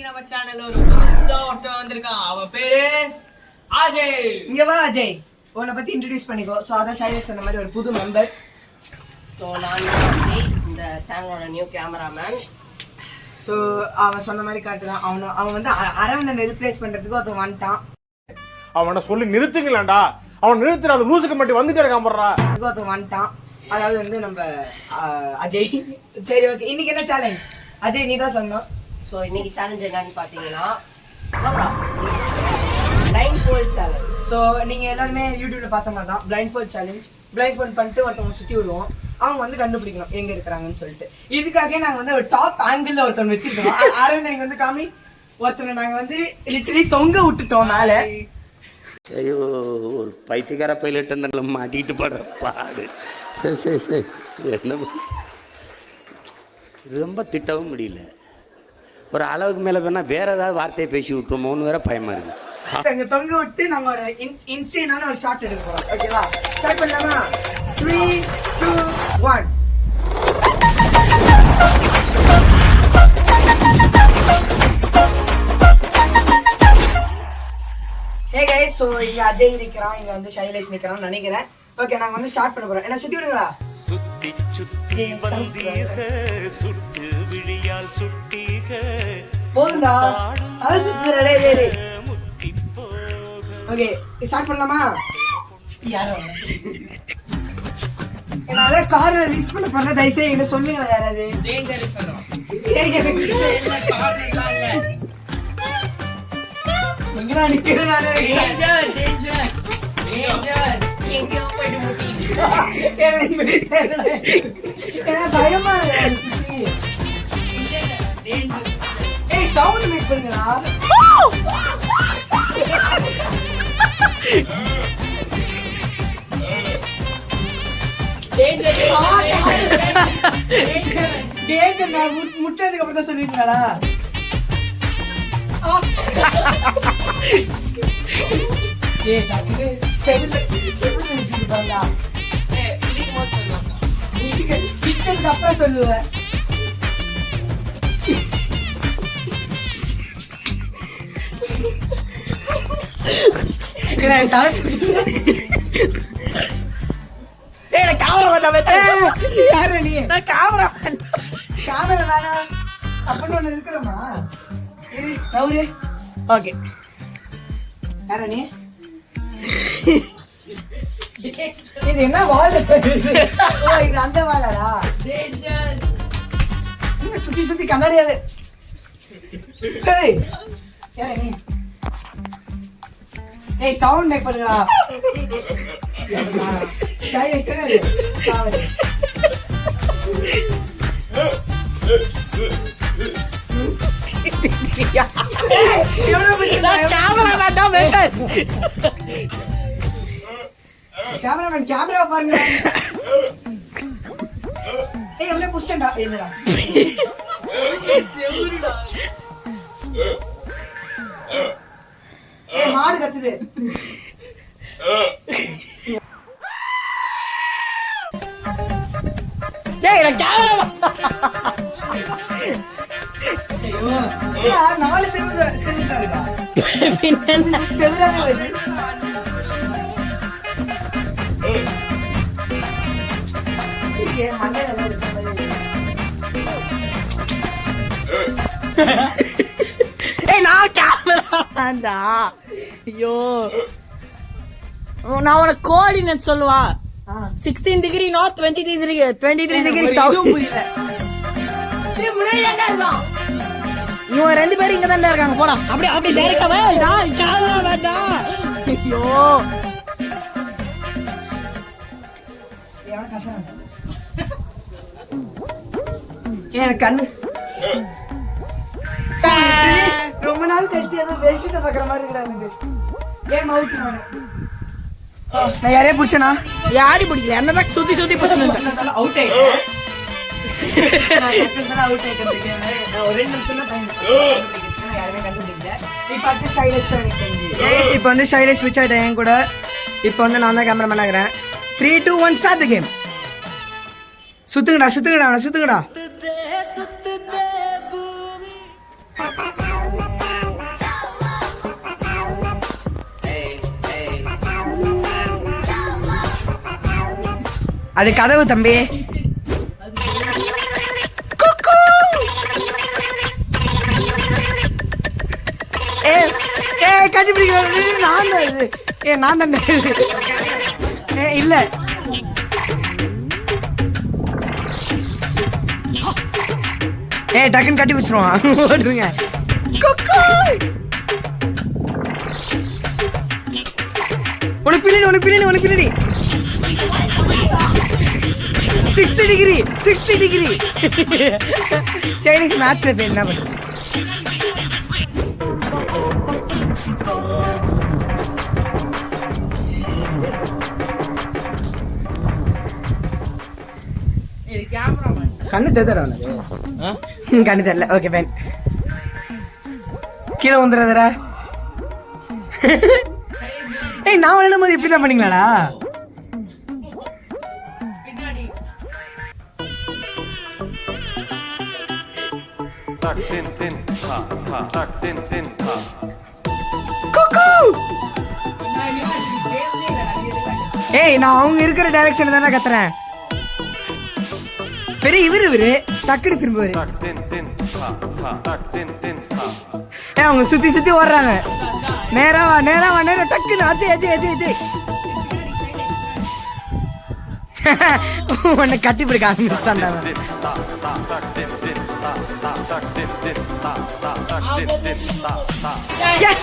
இன்னைக்கு நம்ம சேனல்ல ஒரு புதுசா ஒருத்தன் வந்திருக்கான். அவன் பேரு அஜய். இங்க வா அஜய், உன்னை பத்தி இன்ட்ரோடியூஸ் பண்ணிக்கோ. ஸோ அதான் ஷைலேஷ் சொன்ன மாதிரி ஒரு புது மெம்பர். ஸோ நான் அஜய், இந்த சேனலோட நியூ கேமராமேன். ஸோ அவன் சொன்ன மாதிரி காட்டுதான். அவன் வந்து அரவிந்தனை ரீப்ளேஸ் பண்றதுக்கு ஒருத்தன் வந்துட்டான். அவனை சொல்லி நிறுத்துங்களேன்டா. அவன் நிறுத்துற அந்த லூசுக்கு மட்டும் வந்துட்டே இருக்கான் போடுறா. ஒருத்தன் வந்துட்டான். அதாவது வந்து நம்ம அஜய். சரி ஓகே, இன்னைக்கு என்ன சேலஞ்ச் அஜய் நீ தான் சொன்னோம். ஸோ இன்னைக்கு சேலஞ்ச் என்னன்னு பார்த்தீங்கன்னா பிளைண்ட் ஃபோல்ட் சேலஞ்ச். ஸோ நீங்க எல்லாருமே யூடியூப்ல பார்த்த மாதிரி தான் blind fold challenge. Blind fold பண்ணிட்டு ஒருத்தவங்க சுற்றி விடுவோம். அவங்க வந்து கண்டுபிடிக்கணும் எங்க இருக்கிறாங்கன்னு சொல்லிட்டு. இதுக்காக நாங்க வந்து ஒரு டாப் ஆங்கிள் ஒருத்தவங்க வச்சிருக்கோம். அரவிந்த் நீங்க வந்து காமி. ஒருத்தனை நாங்க வந்து லிட்டரலி தொங்க விட்டுட்டோம் மேல. ஐயோ, ஒரு பைத்தியக்கார பைலட் அந்த மாட்டிட்டு படுற பாடு. சரி சரி சரி, என்ன ரொம்ப திட்டவும் முடியல. ஒரு அளவுக்கு மேலே வேணா வேற ஏதாவது வார்த்தையை பேசி விட்டுருமோன்னு வேற பயமா இருக்கு. தொங்க விட்டு நாங்க ஒரு இன்சேனான ஒரு ஷாட் எடுக்கிறோம். ஓகேவா, ஸ்டார்ட் பண்ணலாமா? 3 2 1. ஹே கைஸ், சோ இங்க அஜய் நிக்கிறான், இங்க வந்து ஷைலேஷ் நிக்கிறான்னு நினைக்கிறேன். ஓகே, நாங்க வந்து ஸ்டார்ட் பண்ண போறோம். என்ன சுத்தி விடுங்களா? சுத்தி சுத்தி வந்தீக சுட்டு விழியால் சுட்டீக போதுடா, அது சுத்துறடே டேய். ஓகே, ஸ்டார்ட் பண்ணலாமா? யாரோ என்னால கார்னர் ரீச் பண்ண போறத தயவுசெய்து என்கிட்ட சொல்லுங்க. யாராவது டேஞ்சர் சொல்றோம். எங்கடா நிக்கிறேன் நானே. டேஞ்சர் டேஞ்சர் டேஞ்சர், எங்கேயோ போயிட்டு முட்டிட்டு. ஏன்னா பயமா இருக்கு. ஏய், சவுண்ட் மேக் பண்ணுங்கடா. டேஞ்சர் டேஞ்சர் நான் முட்டதுக்கு அப்புறம் தான் சொல்லிருக்கீங்களா? ஏய் டாக்டர், செவில நிக்குது பாருடா. இதுக்கு மொத்தம் சொல்லுவாங்க. நீங்க கிச்சனுக்கு அப்புறம் சொல்லுவேன். யாரு நீ? கேமரா வேணா அப்படின்னு ஒண்ணு இருக்கிறோமா? ஓகே, யாரா நீ? இது என்ன வால்? இது அந்த வாலடா. சுத்தி சுத்தி கண்ணாடியாவே. யாரா நீ? ஏய், சவுண்ட் மேக் பண்ணுடா. சரி சரி, சாவடி. கேமராமேன் கேமரா பாருங்க. ஏய், எவ்வளவு புஷ்டா என்னடா? ஏய், மாடு கத்துது. டேய், நான் கேமரா. ஐயோ, 4 செவுரு இருக்கா? பின்ன செவுரானே வருது. ஏய், மண்டையில எல்லாம் இருக்கு. ஏய், நான் கேமரா வேண்டா. ஐயோ, நான் உனக்கு கோஆர்டினேட் சொல்லுவா. 16 டிகிரி நார்த், 23 டிகிரி சவுத். புரியல. ஏய், முன்னாடி ஏன்டா இருக்கான்? இவங்க 2 பேரும் இங்க தான் இருக்காங்க. போடா, அப்படி அப்படி டைரக்டா வேண்டா. கேமரா வேண்டா. ஐயோ, ஏன் கண்ணு ரொம்ப நாள் கழிச்சு ஏதோ வெளிச்சத்தை பாக்குற மாதிரி இருக்கிறாங்க. ஏன் மவுட்டு நான் யாரையும் பிடிச்சனா? யாரையும் பிடிக்கல. என்னதான் சுத்தி சுத்தி பிரச்சனை அவுட் ஆயிட்டேன். அவுட் ஆயிட்டேன். ஒரு 2 நிமிஷம் தான் டைம். யாருமே கண்டுபிடிக்கல. இப்போ அடுத்து ஷைலேஷ் தான் எனக்கு தெரிஞ்சு. இப்போ வந்து ஷைலேஷ் ஸ்விட்ச் ஆயிட்டேன் என் கூட. இப்போ வந்து நான் தான் கேமராமேன் ஆகிறேன். 3 2 1 ஸ்டார்ட் தி கேம். சுத்துங்கடா சுத்துங்கடா சுத்துங்கடா. அது கதவு தம்பி. குக்கு. கண்டுபிடிக்கிறேன் நான் தான் இது. நான் தான் இல்ல டக்குன்னு கட்டி வச்சிருவான். ஓடுங்க. உனக்கு பின்னாடி 60 டிகிரி சைனீஸ் மேத்ஸ்ல பேர் என்ன பண்ணுறது? கண்ணு தெரியல கண்ணு தெரியல. Okay fine. கீழே வந்துடுறதுடா. ஏய் நான் விளையாடும் போது இப்படி தான் பண்ணீங்களாடா? ஏய் நான் அவங்க இருக்கிற டைரக்ஷன்ல தானே கத்துறேன். பெரிய இவரு டக்குனு திரும்புவாரு. அவங்க சுத்தி ஓடுறாங்க. நேரா டக்குன்னு அஜய் உன்னை கட்டி பிடிக்க ஆரம்பிச்சான். Yes.